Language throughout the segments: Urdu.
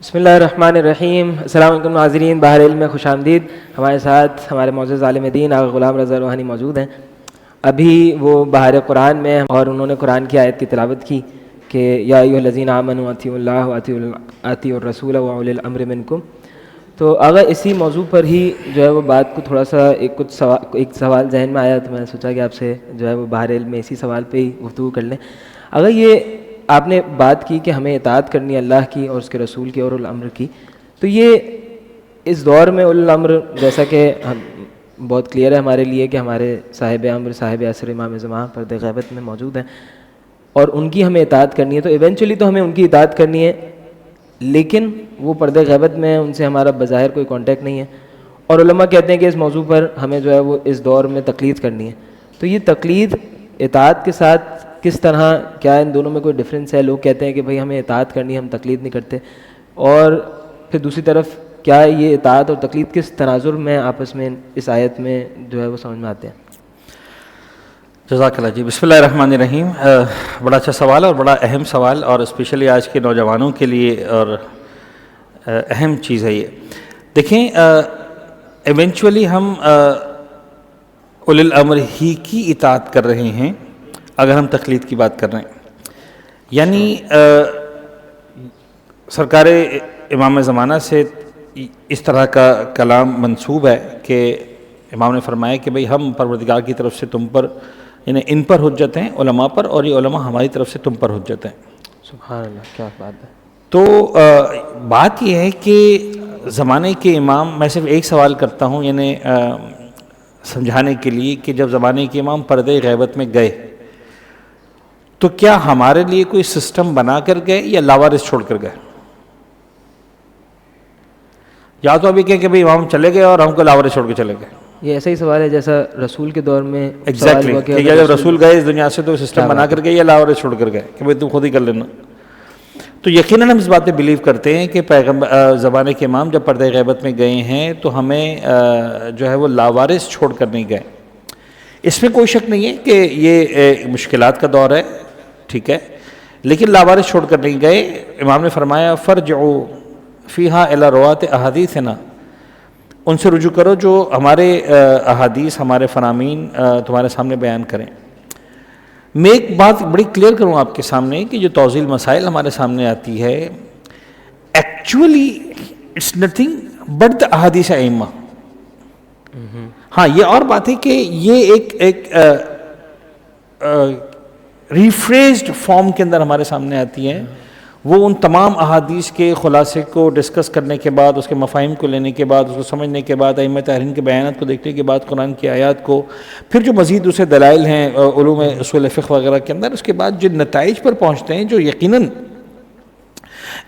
بسم اللہ الرحمن الرحیم۔ السلام علیکم ناظرین، بحر علم میں خوش آمدید۔ ہمارے ساتھ ہمارے معزز عالم دین آغا غلام رضا روحانی موجود ہیں۔ ابھی وہ بحر قرآن میں اور انہوں نے قرآن کی آیت کی تلاوت کی کہ یا ایھا الذین آمنوا اطیعوا اللہ واطیعوا الرسول واولی الامر منکم۔ تو اگر اسی موضوع پر ہی جو ہے وہ بات کو تھوڑا سا ایک سوال ذہن میں آیا، تو میں نے سوچا کہ آپ سے جو ہے وہ بحر علم میں اسی سوال پہ ہی گفتگو کر لیں۔ اگر یہ آپ نے بات کی کہ ہمیں اطاعت کرنی ہے اللہ کی اور اس کے رسول کی اور اولو الامر کی، تو یہ اس دور میں اولو الامر جیسا کہ بہت کلیئر ہے ہمارے لیے کہ ہمارے صاحب امر صاحب عصر امام زمان پردہ غیبت میں موجود ہیں اور ان کی ہمیں اطاعت کرنی ہے، تو ایونچولی تو ہمیں ان کی اطاعت کرنی ہے، لیکن وہ پردہ غیبت میں ان سے ہمارا بظاہر کوئی کانٹیکٹ نہیں ہے۔ اور علماء کہتے ہیں کہ اس موضوع پر ہمیں جو ہے وہ اس دور میں تقلید کرنی ہے۔ تو یہ تقلید اطاعت کے ساتھ کس طرح، کیا ان دونوں میں کوئی ڈفرینس ہے؟ لوگ کہتے ہیں کہ بھئی ہمیں اطاعت کرنی ہے، ہم تقلید نہیں کرتے، اور پھر دوسری طرف کیا یہ اطاعت اور تقلید کس تناظر میں آپس میں اس آیت میں جو ہے وہ سمجھ میں آتے ہیں؟ جزاک اللہ جی۔ بسم اللہ الرحمن الرحیم۔ بڑا اچھا سوال اور بڑا اہم سوال، اور اسپیشلی آج کے نوجوانوں کے لیے اور اہم چیز ہے یہ۔ دیکھیں، ایونچولی ہم اولی الامر ہی کی اطاعت کر رہے ہیں اگر ہم تقلید کی بات کر رہے ہیں، یعنی سرکار امام زمانہ سے اس طرح کا کلام منسوب ہے کہ امام نے فرمایا کہ بھئی ہم پروردگار کی طرف سے تم پر، یعنی ان پر حجت ہیں علماء پر، اور یہ علماء ہماری طرف سے تم پر حجت ہیں۔ سبحان اللہ، کیا بات ہے۔ تو بات یہ ہے کہ زمانے کے امام، میں صرف ایک سوال کرتا ہوں یعنی سمجھانے کے لیے کہ جب زمانے کے امام پردہ غیبت میں گئے تو کیا ہمارے لیے کوئی سسٹم بنا کر گئے یا لاوارث چھوڑ کر گئے؟ یا تو ابھی کہیں کہ بھئی امام چلے گئے اور ہم کو لاوارث چھوڑ کے چلے گئے؟ یہ ایسا ہی سوال ہے جیسا رسول کے دور میں ایگزیکٹلی کہ جب رسول گئے اس دنیا سے تو سسٹم بنا کر گئے یا لاوارث چھوڑ کر گئے کہ بھئی تم خود ہی کر لینا؟ تو یقیناً ہم اس بات پہ بلیو کرتے ہیں کہ پیغمبر زمانے کے امام جب پردہ غیبت میں گئے ہیں تو ہمیں جو ہے وہ لاوارث چھوڑ کر نہیں گئے۔ اس میں کوئی شک نہیں ہے کہ یہ مشکلات کا دور ہے، ٹھیک ہے، لیکن لاوارث چھوڑ کر نہیں گئے۔ امام نے فرمایا فرجعوا فیہا الی روات احادیثنا، ان سے رجوع کرو جو ہمارے احادیث، ہمارے فرامین تمہارے سامنے بیان کریں۔ میں ایک بات بڑی کلیئر کروں آپ کے سامنے کہ جو توضیح مسائل ہمارے سامنے آتی ہے، actually it's nothing but the احادیث ائمہ۔ ہاں، یہ اور بات ہے کہ یہ ایک ریفریزڈ فارم کے اندر ہمارے سامنے آتی ہیں، وہ ان تمام احادیث کے خلاصے کو ڈسکس کرنے کے بعد، اس کے مفاہیم کو لینے کے بعد، اس کو سمجھنے کے بعد، ائمہ طاہرین کے بیانات کو دیکھنے کے بعد، قرآن کی آیات کو، پھر جو مزید دوسرے دلائل ہیں علوم اصول فقہ وغیرہ کے اندر، اس کے بعد جن نتائج پر پہنچتے ہیں جو یقیناً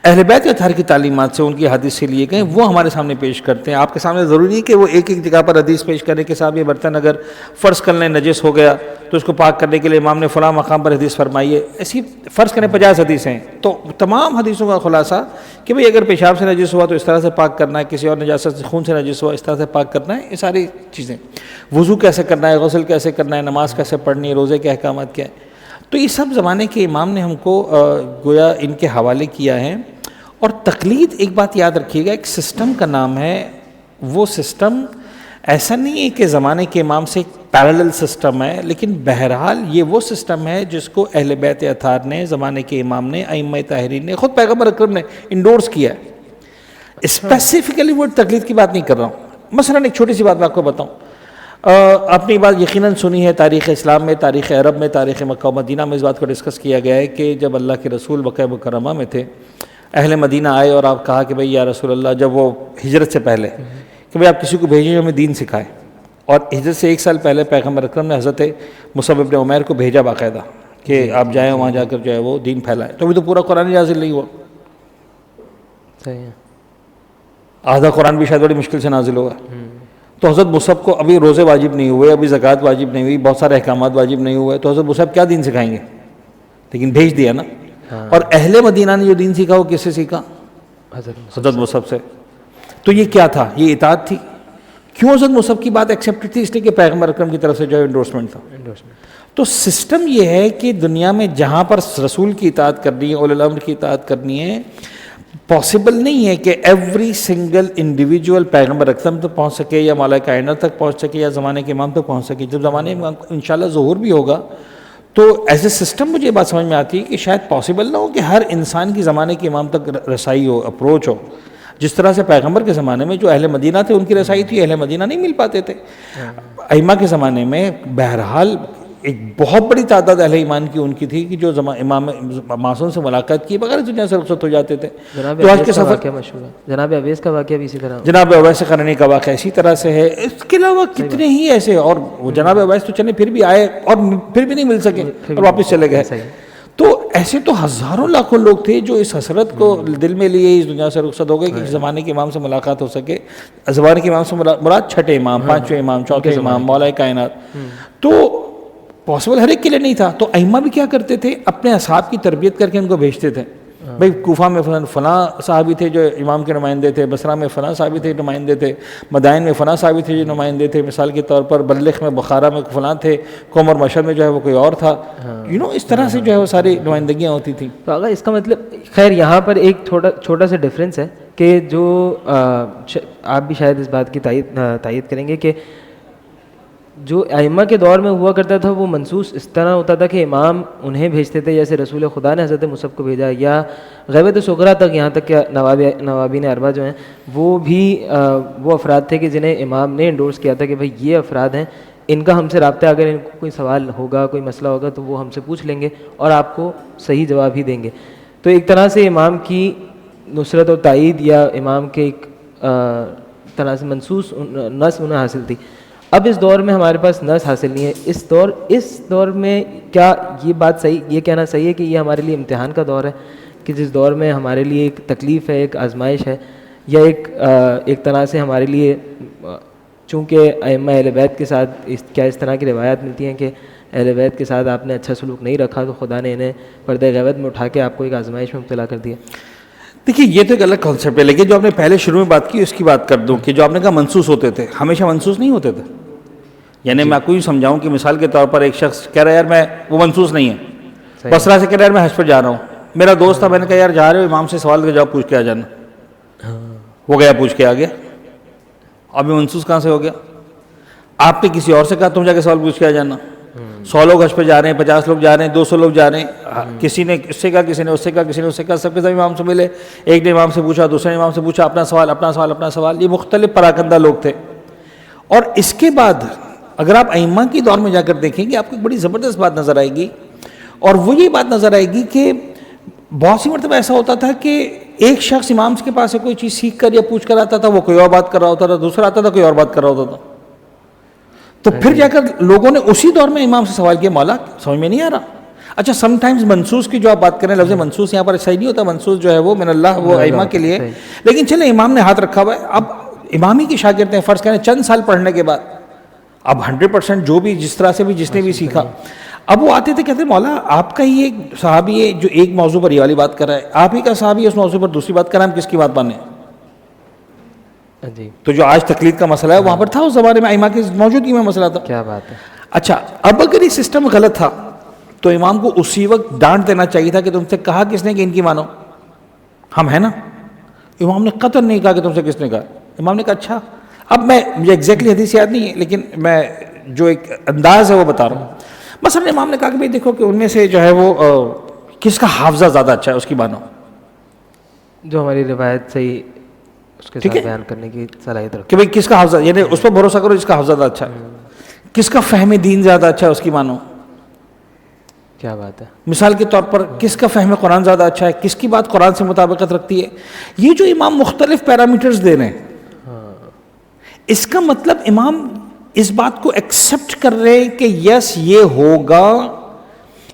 اہل بیت اطہار کی تعلیمات سے، ان کی حدیث سے لیے گئے، وہ ہمارے سامنے پیش کرتے ہیں۔ آپ کے سامنے ضروری ہے کہ وہ ایک ایک جگہ پر حدیث پیش کریں کہ صاحب یہ برتن اگر فرض کر لیں نجس ہو گیا تو اس کو پاک کرنے کے لیے امام نے فلاں مقام پر حدیث فرمائی ہے، ایسی فرض کریں 50 حدیثیں ہیں، تو تمام حدیثوں کا خلاصہ کہ بھئی اگر پیشاب سے نجس ہوا تو اس طرح سے پاک کرنا ہے، کسی اور نجاست سے خون سے نجس ہوا اس طرح سے پاک کرنا ہے، یہ ساری چیزیں، وضو کیسے کرنا ہے، غسل کیسے کرنا ہے، نماز کیسے پڑھنی ہے، روزے کے احکامات کیا ہے، تو یہ سب زمانے کے امام نے ہم کو گویا ان کے حوالے کیا ہے۔ اور تقلید، ایک بات یاد رکھیے گا، ایک سسٹم کا نام ہے، وہ سسٹم ایسا نہیں ہے کہ زمانے کے امام سے ایک پیرالل سسٹم ہے، لیکن بہرحال یہ وہ سسٹم ہے جس کو اہل بیت اطہار نے، زمانے کے امام نے، ائمہ طاہرین نے، خود پیغمبر اکرم نے انڈورس کیا ہے۔ اسپیسیفکلی وہ تقلید کی بات نہیں کر رہا ہوں۔ مثلا ایک چھوٹی سی بات میں آپ کو بتاؤں، آپ نے یہ بات یقیناً سنی ہے، تاریخ اسلام میں، تاریخ عرب میں، تاریخ مکہ و مدینہ میں اس بات کو ڈسکس کیا گیا ہے کہ جب اللہ کے رسول مکہ مکرمہ میں تھے، اہل مدینہ آئے اور آپ کہا کہ بھئی یا رسول اللہ، جب وہ ہجرت سے پہلے، کہ بھئی آپ کسی کو بھیجیں جو ہمیں دین سکھائے، اور ہجرت سے 1 سال پہلے پیغمبر اکرم نے حضرت مصعب بن عمیر کو بھیجا باقاعدہ کہ آپ جائیں وہاں جا کر جو ہے وہ دین پھیلائیں، تو ابھی تو پورا قرآن نازل نہیں ہوا، صحیح ہے، آدھا قرآن بھی شاید بڑی مشکل سے نازل ہوا، تو حضرت مصعب کو ابھی روزے واجب نہیں ہوئے، ابھی زکوٰۃ واجب نہیں ہوئی، بہت سارے احکامات واجب نہیں ہوئے، تو حضرت مصعب کیا دین سکھائیں گے؟ لیکن بھیج دیا نا۔ اور اہل مدینہ نے جو دین سیکھا وہ کس سے سیکھا؟ حضرت مصعب سے۔ تو یہ کیا تھا؟ یہ اطاعت تھی۔ کیوں حضرت مصعب کی بات ایکسیپٹ تھی؟ اس لیے کہ پیغمبر اکرم کی طرف سے جو انڈورسمنٹ تھا۔ تو سسٹم یہ ہے کہ دنیا میں جہاں پر رسول کی اطاعت کرنی ہے، اولی الامر کی اطاعت کرنی ہے، پاسبل نہیں ہے کہ ایوری سنگل انڈیویجول پیغمبر اکرم تک پہنچ سکے یا مالا کائنات تک پہنچ سکے یا زمانے کے امام تک پہنچ سکے. جب زمانے امام انشاءاللہ ظہور بھی ہوگا تو ایز اے سسٹم مجھے یہ بات سمجھ میں آتی ہے کہ شاید پاسبل نہ ہو کہ ہر انسان کی زمانے کے امام تک رسائی ہو, اپروچ ہو. جس طرح سے پیغمبر کے زمانے میں جو اہل مدینہ تھے ان کی رسائی تھی, اہل مدینہ نہیں مل پاتے تھے. ائمہ کے زمانے میں بہرحال ایک بہت بڑی تعداد اہل ایمان کی ان کی تھی کہ جو امام معصوم سے ملاقات کی بغیر دنیا سے رخصت ہو جاتے تھے. تو آج کے سفر واقعہ مشہور ہے, جناب اویس کا واقعہ بھی اسی طرح, جناب اویس قرنی کا واقعہ اسی طرح سے ہے. اس کے علاوہ کتنے ہی ایسے, اور وہ جناب اویس تو چلے پھر بھی آئے اور پھر بھی نہیں مل سکے اور واپس چلے گئے. تو ایسے تو ہزاروں لاکھوں لوگ تھے جو اس حسرت کو دل میں لیے اس دنیا سے رخصت ہو گئے کہ زمانے کے امام سے ملاقات ہو سکے. زمانے کے امام سے مراد چھٹے امام, پانچویں امام, چوتھے امام, مولا کائنات. تو پاسبل ہر ایک کے لیے نہیں تھا. تو ائمہ بھی کیا کرتے تھے, اپنے اصحاب کی تربیت کر کے ان کو بھیجتے تھے. بھائی کوفہ میں فلاں صحابی تھے جو امام کے نمائندے تھے, بصرہ میں فلاں صحابی تھے نمائندے تھے, مدائن میں فلاں صحابی تھے جو نمائندے تھے. مثال کے طور پر بلخ میں, بخارا میں فلاں تھے, قم اور مشہد میں جو ہے وہ کوئی اور تھا. اس طرح سے جو ہے وہ ساری نمائندگیاں ہوتی تھیں. تو اگر اس کا مطلب, خیر یہاں پر ایک چھوٹا سا ڈفرینس ہے کہ جو آپ بھی شاید اس بات کی تائید کریں گے کہ جو ائمہ کے دور میں ہوا کرتا تھا وہ منصوص اس طرح ہوتا تھا کہ امام انہیں بھیجتے تھے, جیسے رسول خدا نے حضرت مصعب کو بھیجا, یا غیبت صغریٰ تک, یہاں تک کہ نوابین اربعہ جو ہیں وہ بھی وہ افراد تھے کہ جنہیں امام نے انڈورس کیا تھا کہ بھائی یہ افراد ہیں, ان کا ہم سے رابطہ, اگر ان کو کوئی سوال ہوگا, کوئی مسئلہ ہوگا تو وہ ہم سے پوچھ لیں گے اور آپ کو صحیح جواب ہی دیں گے. تو ایک طرح سے امام کی نصرت اور تائید یا امام کے ایک طرح سے منصوص نص انہیں حاصل تھی. اب اس دور میں ہمارے پاس نص حاصل نہیں ہے. اس دور میں کیا یہ بات صحیح, یہ کہنا صحیح ہے کہ یہ ہمارے لیے امتحان کا دور ہے, کہ جس دور میں ہمارے لیے ایک تکلیف ہے, ایک آزمائش ہے, یا ایک طرح سے ہمارے لیے, چونکہ ائمہ اہل بیت کے ساتھ کیا اس طرح کی روایات ملتی ہیں کہ اہل بیت کے ساتھ آپ نے اچھا سلوک نہیں رکھا تو خدا نے انہیں پردہ غیبت میں اٹھا کے آپ کو ایک آزمائش میں مبتلا کر دیا. دیکھیے یہ تو ایک الگ کانسیپٹ ہے, لیکن جو آپ نے پہلے شروع میں بات کی اس کی بات کر دوں کہ جو آپ نے کہا منسوس ہوتے تھے, ہمیشہ منسوس نہیں ہوتے تھے. یعنی میں آپ کو یوں سمجھاؤں کہ مثال کے طور پر ایک شخص کہہ رہا ہے یار میں, وہ منسوس نہیں ہے, بصرہ سے کہہ رہا ہے یار میں حج پر جا رہا ہوں, میرا دوست تھا, میں نے کہا یار جا رہے ہو امام سے سوال کا جواب پوچھ کے آ جانا, وہ گیا پوچھ کے آ گیا. اب یہ منسوس کہاں سے ہو گیا؟ آپ نے کسی اور سے کہا تم جا کے سوال پوچھ کے آ جانا. 100 لوگ حج پہ جا رہے ہیں, 50 لوگ جا رہے ہیں, 200 لوگ جا رہے ہیں, کسی نے اس سے کہا, کسی نے اس سے کہا, کسی نے اس سے کہا, سب کے سب امام سے ملے, ایک نے امام سے پوچھا, دوسرے نے امام سے پوچھا, اپنا سوال اپنا سوال اپنا سوال. یہ مختلف پراکندہ لوگ تھے. اور اس کے بعد اگر آپ ائمہ کی دور میں جا کر دیکھیں گے آپ کو ایک بڑی زبردست بات نظر آئے گی, اور وہ یہ بات نظر آئے گی کہ بہت سی مرتبہ ایسا ہوتا تھا کہ ایک شخص امام کے پاس سے کوئی چیز سیکھ کر یا پوچھ کر آتا تھا, وہ کوئی اور بات کر رہا ہوتا تھا, دوسرا آتا تھا کوئی اور بات کر رہا ہوتا تھا. تو پھر جا کر لوگوں نے اسی دور میں امام سے سوال کیا, مولا سمجھ میں نہیں آ رہا. اچھا سم ٹائمز منسوس کی جو آپ بات کریں, لفظ منسوس یہاں پر صحیح نہیں ہوتا, منسوس جو ہے وہ من اللہ, وہ ائمہ کے لیے. لیکن چلیں امام نے ہاتھ رکھا ہوا ہے, اب امام ہی کی شاگرد ہیں, فرض کریں چند سال پڑھنے کے بعد, اب 100% جو بھی جس طرح سے بھی جس نے بھی سیکھا, اب وہ آتے تھے کہتے ہیں مولا آپ کا ہی ایک صحابی ہے جو ایک موضوع پر یہ والی بات کر رہا ہے, آپ ہی کا صحابی ہے اس موضوع پر دوسری بات کر رہا ہے, ہم کس کی بات مانیں؟ جی. تو جو آج تقلید کا مسئلہ ہے وہاں پر تھا اس زمانے میں, ائمہ کی موجودگی میں مسئلہ تھا. کیا بات ہے. اچھا اب اگر یہ سسٹم غلط تھا تو امام کو اسی وقت ڈانٹ دینا چاہیے تھا کہ تم سے کہا کس نے کہ ان کی مانو, ہم ہیں نا. امام نے قطعاً نہیں کہا کہ تم سے کس نے کہا. امام نے کہا اچھا, اب میں مجھے ایگزیکٹلی حدیث یاد نہیں ہے لیکن میں جو ایک انداز ہے وہ بتا رہا ہوں. مثلا امام نے کہا کہ بھائی دیکھو کہ ان میں سے جو ہے وہ کس کا حافظہ زیادہ اچھا ہے اس کی مانو, جو ہماری روایت صحیح اس کے ساتھ بیان کرنے کی صلاحیت رکھتے کہ بھائی کس کا حافظہ, یعنی اس پر بھروسہ کرو جس کا حافظہ زیادہ اچھا ہے. کس کا فہم دین زیادہ اچھا ہے اس کی مانو. کیا بات ہے. مثال کے طور پر کس کا فہم قرآن زیادہ اچھا ہے, کس کی بات قرآن سے مطابقت رکھتی ہے. یہ جو امام مختلف پیرامیٹرز دے رہے ہیں, اس کا مطلب امام اس بات کو ایکسیپٹ کر رہے کہ یس یہ ہوگا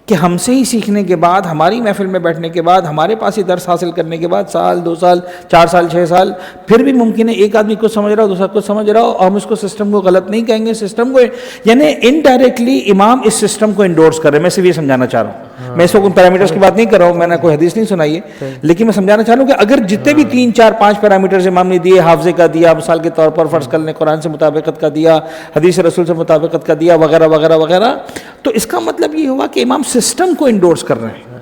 کہ ہم سے ہی سیکھنے کے بعد, ہماری محفل میں بیٹھنے کے بعد, ہمارے پاس ہی درس حاصل کرنے کے بعد 1 سال 2 سال 4 سال 6 سال پھر بھی ممکن ہے ایک آدمی کچھ سمجھ رہا ہو دوسرا کچھ سمجھ رہا ہو, اور ہم اس کو سسٹم کو غلط نہیں کہیں گے. سسٹم کو یعنی انڈائریکٹلی امام اس سسٹم کو انڈورس کر رہے ہیں. میں صرف یہ سمجھانا چاہ رہا ہوں, میں اس کو ان پیرامیٹرز کی بات نہیں کر رہا ہوں, میں نے کوئی حدیث نہیں سنائی ہے, لیکن میں سمجھانا چاہ رہا ہوں کہ اگر جتنے بھی 3 4 5 پیرامیٹرز امام نے دیے, حافظے کا دیا, مثال کے طور پر فرض کر لیں قرآن سے مطابقت کا دیا, حدیث رسول سے مطابقت کا دیا, وغیرہ وغیرہ وغیرہ, تو اس کا مطلب یہ ہوا کہ امام سسٹم کو انڈورس کر رہے ہیں.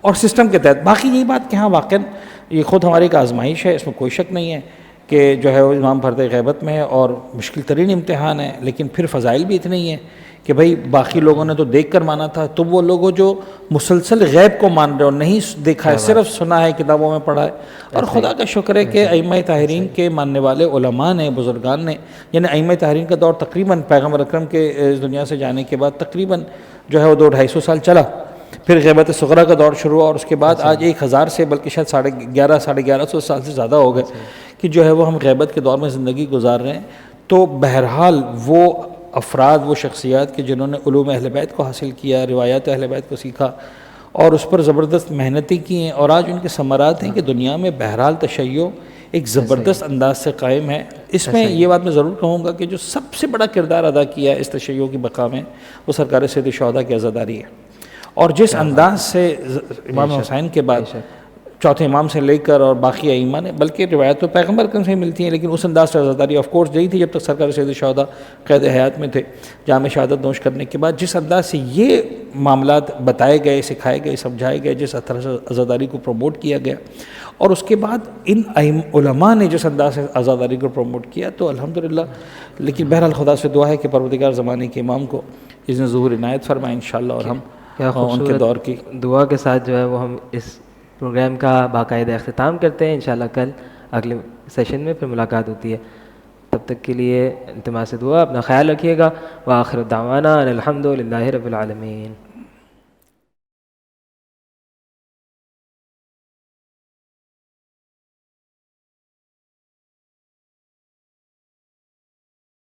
اور سسٹم کے تحت. باقی یہی بات کہ ہاں واقعاً یہ خود ہماری ایک آزمائش ہے، اس میں کوئی شک نہیں ہے کہ جو ہے وہ امام فرد غیبت میں ہے اور مشکل ترین امتحان ہے، لیکن پھر فضائل بھی اتنے ہی ہیں کہ بھائی باقی لوگوں نے تو دیکھ کر مانا تھا، تو وہ لوگوں جو مسلسل غیب کو مان رہے اور نہیں دیکھا ہے، صرف سنا ہے، کتابوں میں پڑھا ہے. اور خدا کا شکر ہے کہ ائمہ طاہرین کے ماننے والے علماء نے، بزرگان نے، یعنی ائمہ طاہرین کا دور تقریباً پیغمبر اکرم کے اس دنیا سے جانے کے بعد تقریباً جو ہے وہ 200-250 سال چلا. پھر غیبت صغریٰ کا دور شروع ہوا اور اس کے بعد آج 1000 سے بلکہ شاید 1150 سال سے زیادہ ہو گئے کہ جو ہے وہ ہم غیبت کے دور میں زندگی گزار رہے ہیں. تو بہرحال وہ افراد، وہ شخصیات کہ جنہوں نے علوم اہل بیت کو حاصل کیا، روایات اہل بیت کو سیکھا اور اس پر زبردست محنتیں کی ہیں، اور آج ان کے ثمرات ہیں کہ دنیا میں بہرحال تشیع ایک زبردست انداز سے قائم ہے. اس میں یہ بات میں ضرور کہوں گا کہ جو سب سے بڑا کردار ادا کیا ہے اس تشیع کی بقا میں، وہ سرکار سید الشہداء کی عزاداری ہے. اور جس انداز سے امام حسین کے بعد چوتھے امام سے لے کر اور باقی ائمہ نے، بلکہ روایت تو پیغمبر اکرم سے ہی ملتی ہیں، لیکن اس انداز سے عزاداری آف کورس یہی تھی جب تک سرکار سید الشہداء قید حیات میں تھے. جام شہادت نوش کرنے کے بعد جس انداز سے یہ معاملات بتائے گئے، سکھائے گئے، سمجھائے گئے، جس طرح سے عزاداری کو پروموٹ کیا گیا، اور اس کے بعد ان علماء نے جس انداز سے عزاداری کو پروموٹ کیا، تو الحمدللہ. لیکن بہرحال خدا سے دعا ہے کہ پروردگار زمانے کے امام کو اس نے ظہور عنایت فرمائے انشاءاللہ، اور ہم ان کے دور کی دعا کے ساتھ جو ہے وہ ہم اس پروگرام کا باقاعدہ اختتام کرتے ہیں. انشاءاللہ کل اگلے سیشن میں پھر ملاقات ہوتی ہے. تب تک کے لیے التماس دعا، اپنا خیال رکھیے گا. وآخر دعوانا ان الحمد للہ رب العالمین.